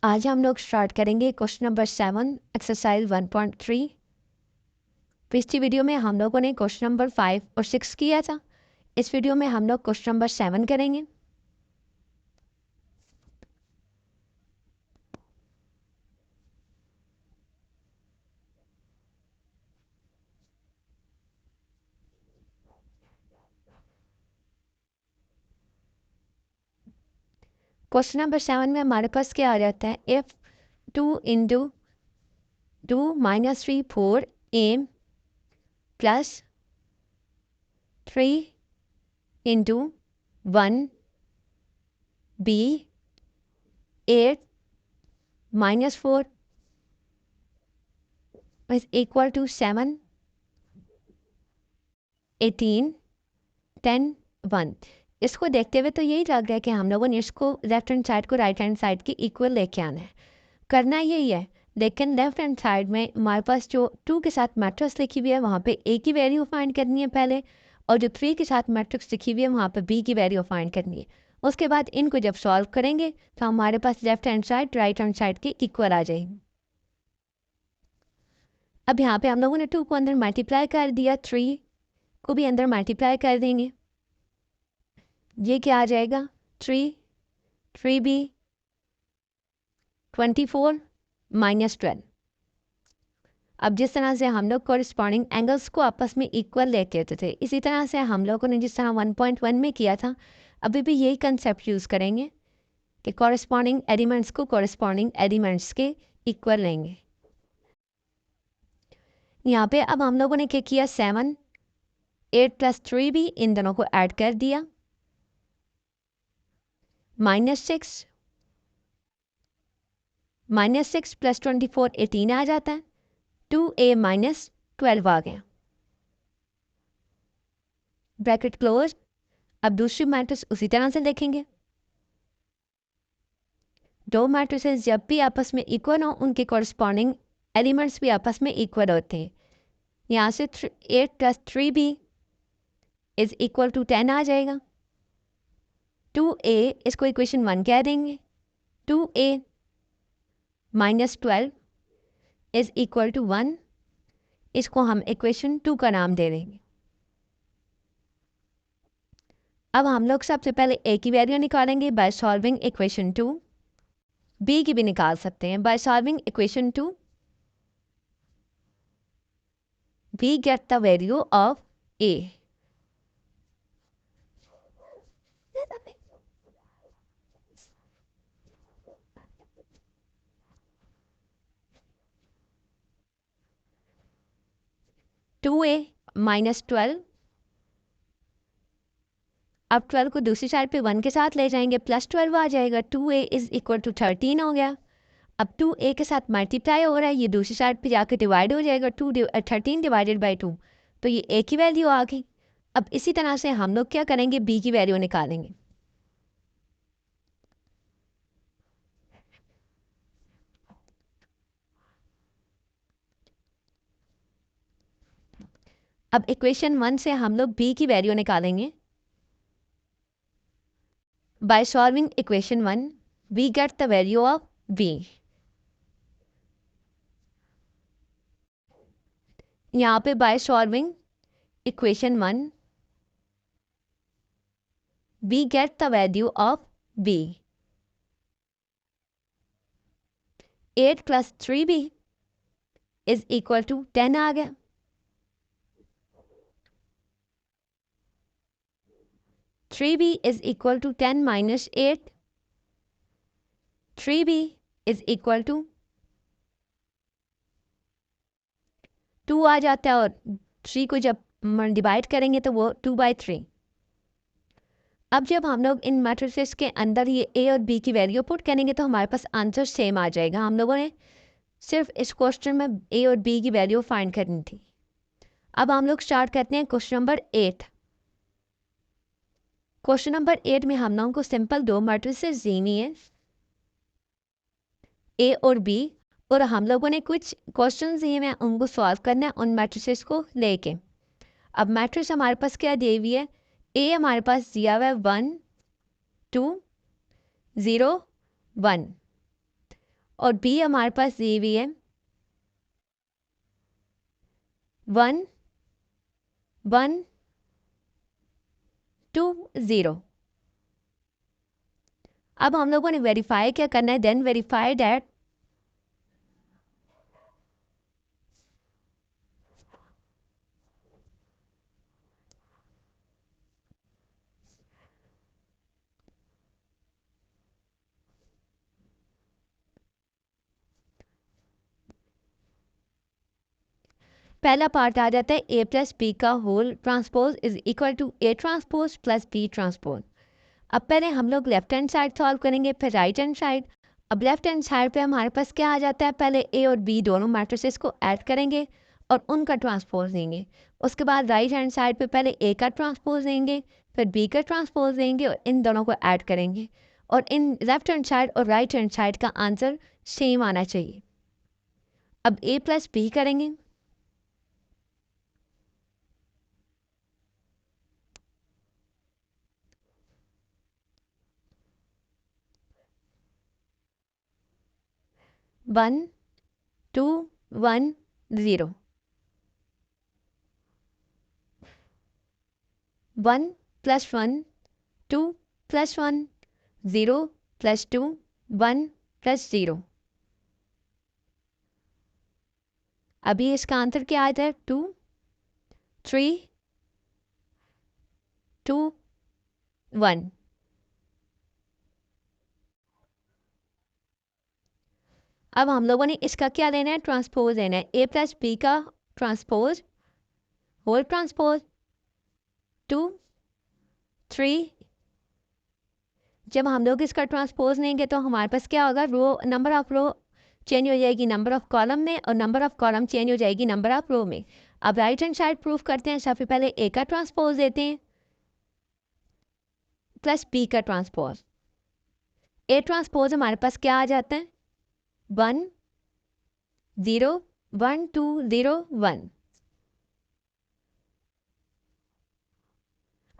आज हम लोग स्टार्ट करेंगे क्वेश्चन नंबर 7 एक्सरसाइज 1.3। पिछली वीडियो में हम लोगों ने क्वेश्चन नंबर 5 और 6 किया था। इस वीडियो में हम लोग क्वेश्चन नंबर 7 करेंगे। क्वेश्चन नंबर 7 में हमारे पास क्या आ जाता है, if 2 into 2 minus 3 4 M plus 3 into 1 B 8 minus 4 is equal to 7 18 10 1। इसको देखते हुए तो यही लग रहा है कि हम लोगों ने इसको लेफ्ट हैंड साइड को राइट हैंड साइड की इक्वल लेके आना है, करना यही है। लेकिन लेफ्ट हैंड साइड में हमारे पास जो 2 के साथ मैट्रिक्स लिखी हुई है वहाँ पे ए की वैल्यू फाइंड करनी है पहले, और जो 3 के साथ मैट्रिक्स लिखी हुई है वहाँ पे बी की वैल्यू फाइंड करनी है। उसके बाद इनको जब सॉल्व करेंगे तो हमारे पास left hand side right hand side की इक्वल आ जाएगी। अब यहाँ पे हम लोगों ने 2 को अंदर मल्टीप्लाई कर दिया, 3 को भी अंदर मल्टीप्लाई कर देंगे। ये क्या आ जाएगा, 3 बी 24 माइनस 12। अब जिस तरह से हम लोग कॉरेस्पॉन्डिंग एंगल्स को आपस में इक्वल लेके आते थे, इसी तरह से हम लोगों ने जिस तरह 1.1 में किया था अभी भी यही कंसेप्ट यूज़ करेंगे कि कॉरेस्पॉन्डिंग एलिमेंट्स को कॉरेस्पॉन्डिंग एलिमेंट्स के इक्वल लेंगे। यहाँ पे अब हम लोगों ने क्या किया, 7 8 प्लस 3 भी इन दोनों को ऐड कर दिया, -6 प्लस 24 18 आ जाता है, 2a माइनस 12 आ गया, ब्रैकेट क्लोज। अब दूसरी मैट्रिक्स उसी तरह से लिखेंगे। दो मैट्रिसेस जब भी आपस में इक्वल हो उनके कॉरस्पॉन्डिंग एलिमेंट्स भी आपस में इक्वल होते हैं। यहाँ से 8 प्लस 3 भी इज इक्वल टू 10 आ जाएगा। 2a इसको इक्वेशन 1 कह देंगे, 2a minus 12 is equal to 1, इसको हम इक्वेशन 2 का नाम दे देंगे। अब हम लोग सबसे पहले a की वैल्यू निकालेंगे बाय सॉल्विंग इक्वेशन 2, b की भी निकाल सकते हैं bye solving equation 2। we get the value of a। 2a minus 12, अब 12 को दूसरी साइड पे 1 के साथ ले जाएंगे, प्लस 12 आ जाएगा, 2a इज इक्वल टू 13 हो गया। अब 2a के साथ मल्टीप्लाई हो रहा है, ये दूसरी साइड पे जाकर डिवाइड हो जाएगा, 13 डिवाइडेड बाई 2, तो ये a की वैल्यू आ गई। अब इसी तरह से हम लोग क्या करेंगे, b की वैल्यू निकालेंगे। अब इक्वेशन 1 से हम लोग b की वैल्यू निकालेंगे by solving equation 1, we get the value of b। यहाँ पे by solving equation 1 we get the value of b। 8 plus 3b is equal to 10 आ गया। 3b is equal to 10 minus 8, 3b is equal to 2 आ जाता है, और 3 को जब divide करेंगे तो वो 2/3। अब जब हम लोग इन मैट्रिसेस के अंदर ये a और b की वैल्यू पुट करेंगे तो हमारे पास आंसर सेम आ जाएगा। हम लोगों ने सिर्फ इस क्वेश्चन में a और b की वैल्यू फाइंड करनी थी। अब हम लोग स्टार्ट करते हैं क्वेश्चन नंबर 8। क्वेश्चन नंबर 8 में हम लोगों को सिंपल दो मैट्रिसेस दी हुई है, a और b, और हम लोगों ने कुछ क्वेश्चन दिए हैं उनको सॉल्व करना है उन मैट्रिसेस को लेके। अब मैट्रिक्स हमारे पास क्या दी हुई है, ए हमारे पास दिया हुआ है 1 2 0 1, और बी हमारे पास दी हुई है 1 1 2 0। अब हम लोगों ने वेरीफाई क्या करना है, देन वेरीफाई दैट पहला पार्ट आ जाता है ए प्लस बी का whole transpose is equal to A transpose plus B transpose. अब पहले हम लोग लेफ्ट हैंड साइड सॉल्व करेंगे, फिर राइट हैंड साइड। अब लेफ्ट हैंड साइड पे हमारे पास क्या आ जाता है, पहले ए और बी दोनों मैट्रिसेस को ऐड करेंगे और उनका ट्रांसपोज देंगे। उसके बाद राइट हैंड साइड पे पहले ए का ट्रांसपोज देंगे, फिर बी का ट्रांसपोज देंगे और इन दोनों को ऐड करेंगे। और इन लेफ्ट हैंड साइड और राइट हैंड साइड का आंसर सेम आना चाहिए। अब ए प्लस बी करेंगे, 1 2 1 0 1 plus 1 2 plus 1 0 plus 2 1 plus 0। अभी इसका आंसर क्या आता है, 2 3 2 1। अब हम लोगों ने इसका क्या लेना है, ट्रांसपोज लेना है। ए प्लस बी का ट्रांसपोज होल ट्रांसपोज 2 3। जब हम लोग इसका ट्रांसपोज लेंगे तो हमारे पास क्या होगा, row number of row change हो जाएगी नंबर ऑफ कॉलम में और नंबर ऑफ कॉलम चेंज हो जाएगी नंबर ऑफ रो में। अब राइट हैंड साइड प्रूफ करते हैं, सबसे पहले ए का ट्रांसपोज देते हैं प्लस बी का ट्रांसपोज। ए ट्रांसपोज हमारे पास क्या आ जाता है, 1 0 1 2 0 1।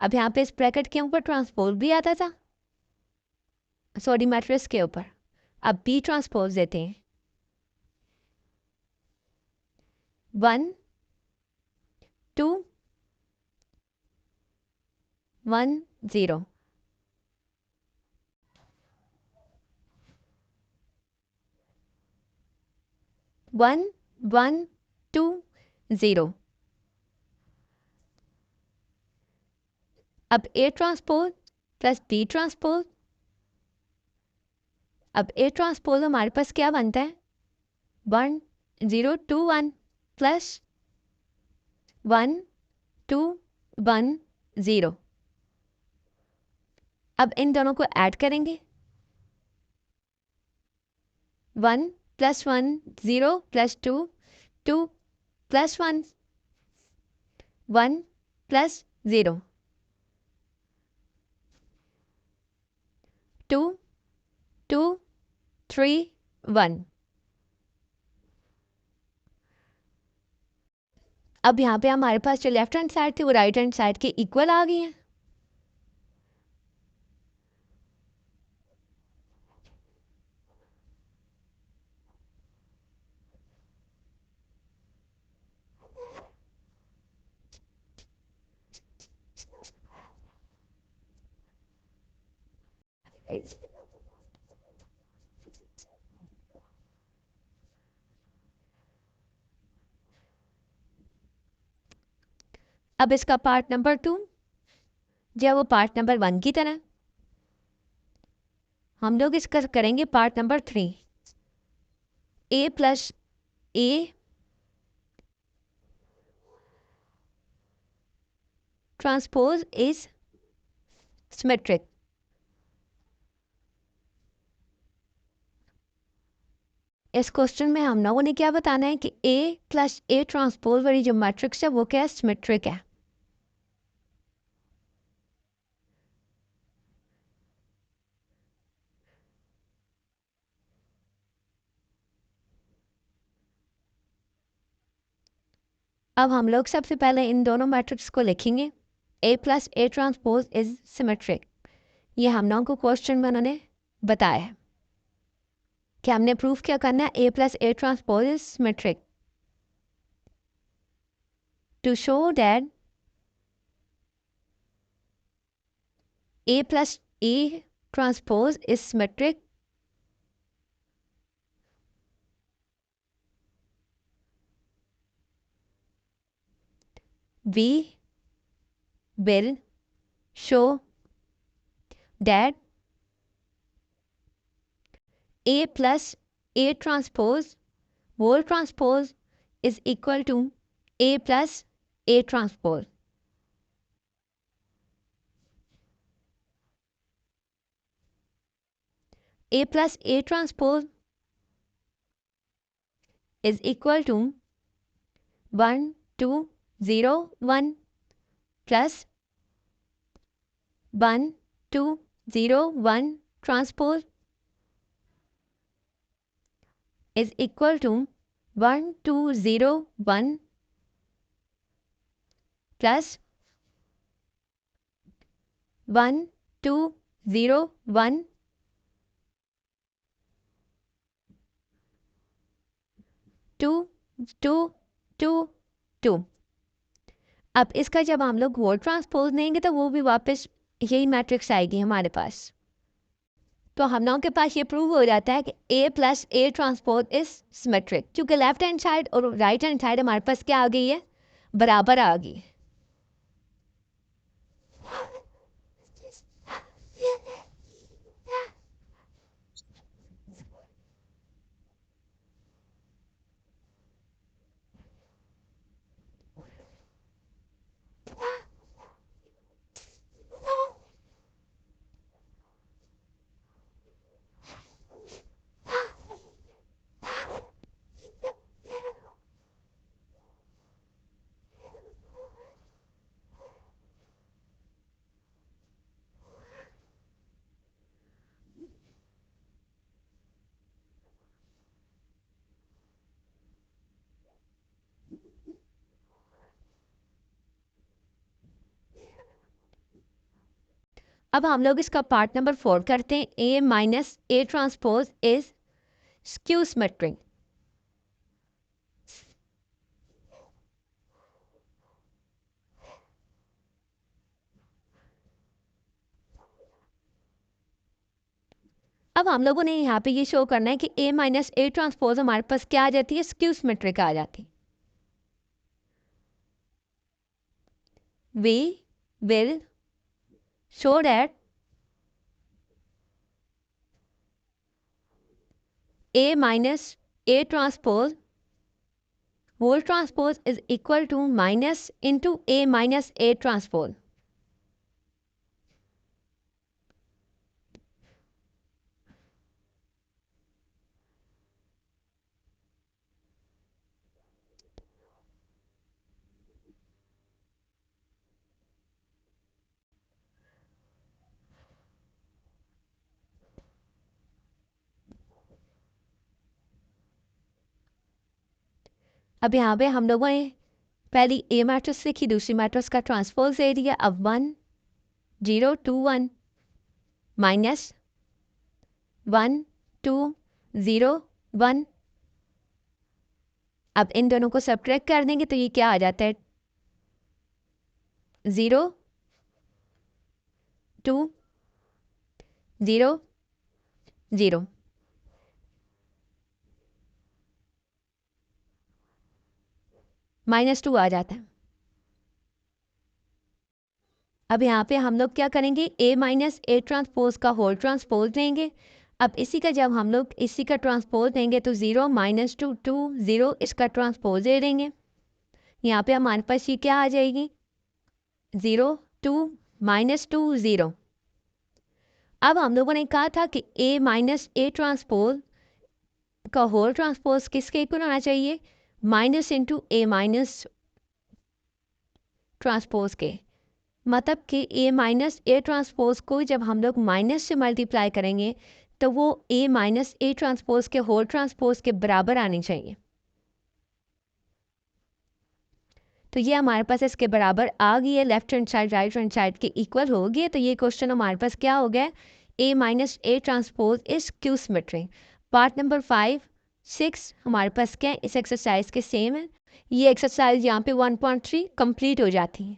अब यहाँ पे इस ब्रैकेट के ऊपर ट्रांसपोज भी आता था, सॉरी मैट्रिक्स के ऊपर। अब बी ट्रांसपोज देते हैं, 1 2 1 0। 1 1 2 0। अब A transpose plus B transpose. अब ए ट्रांसपोज हमारे पास क्या बनता है, 1 0 2 1 प्लस 1 2 1 0। अब इन दोनों को ऐड करेंगे, 1 प्लस 1 0 प्लस 2 2 प्लस 1 1 प्लस 0 2 2 3 1। अब यहाँ पे हमारे पास जो लेफ्ट हैंड साइड थी वो राइट हैंड साइड के इक्वल आ गई है। अब इसका पार्ट नंबर 2 जो वो पार्ट नंबर 1 की तरह, हम लोग इसका करेंगे part number 3। A plus A transpose is symmetric. इस क्वेश्चन में हम लोगों ने क्या बताना है कि ए प्लस ए ट्रांसपोज वाली जो मैट्रिक्स है वो क्या है, सिमेट्रिक है। अब हम लोग सबसे पहले इन दोनों मैट्रिक्स को लिखेंगे, A plus A transpose is symmetric. ये हम लोगों को क्वेश्चन में उन्होंने बताया है। कि हमने प्रूफ क्या करना है, A plus A transpose is symmetric. To show that A plus A transpose is symmetric, we will show that A plus A transpose whole transpose is equal to A plus A transpose. A plus A transpose is equal to 1 2 0 1 plus 1 2 0 1 transpose is equal to 1 2 0 1 plus 1 2 0 1 2 2 2 2। अब इसका जब हम लोग whole transpose लेंगे तो वो भी वापस यही मैट्रिक्स आएगी हमारे पास। तो हम लोगों के पास ये प्रूव हो जाता है कि A plus A transpose is symmetric, क्योंकि लेफ्ट हैंड साइड और राइट हैंड साइड हमारे पास क्या आ गई है, बराबर आ गई। अब हम लोग इसका पार्ट नंबर 4 करते हैं। A minus A transpose is skew symmetric. अब हम लोगों ने यहाँ पे ये शो करना है कि ए माइनस ए ट्रांसपोज हमारे पास क्या आ जाती है, स्क्यू सिमेट्रिक आ जाती है। We will show that A minus A transpose whole transpose is equal to minus into A minus A transpose. अब यहाँ पे हम लोगों ने पहली ए मैट्रिक्स लिखी, दूसरी मैट्रिक्स का ट्रांसपोज दे दिया। अब 1 0 2 1 माइनस 1 2 0 1। अब इन दोनों को सब्ट्रैक्ट कर देंगे तो ये क्या आ जाता है, 0 2 0 0। -2 आ जाता है। अब यहाँ पे हम लोग क्या करेंगे, ए माइनस ए ट्रांसपोज का होल ट्रांसपोज लेंगे। अब इसी का जब हम लोग इसी का ट्रांसपोज देंगे तो 0 -2 2 0 इसका ट्रांसपोज दे देंगे। यहाँ पे हमारे पास ये क्या आ जाएगी, 0 2 -2 0। अब हम लोगों ने कहा था कि ए माइनस ए ट्रांसपोज का होल ट्रांसपोज किसके इक्वल होना चाहिए, माइनस इंटू ए माइनस ट्रांसपोज के। मतलब कि ए माइनस ए ट्रांसपोज को जब हम लोग माइनस से मल्टीप्लाई करेंगे तो वो ए माइनस ए ट्रांसपोज के होल ट्रांसपोज के बराबर आनी चाहिए। तो ये हमारे पास इसके बराबर आ गई है, left hand side right hand side के इक्वल हो गई है। तो ये क्वेश्चन हमारे पास क्या हो गया, A minus A transpose is skew symmetric. Part number 5, 6 हमारे पास क्या है, इस एक्सरसाइज के सेम है। ये एक्सरसाइज यहाँ पे 1.3 कंप्लीट हो जाती है।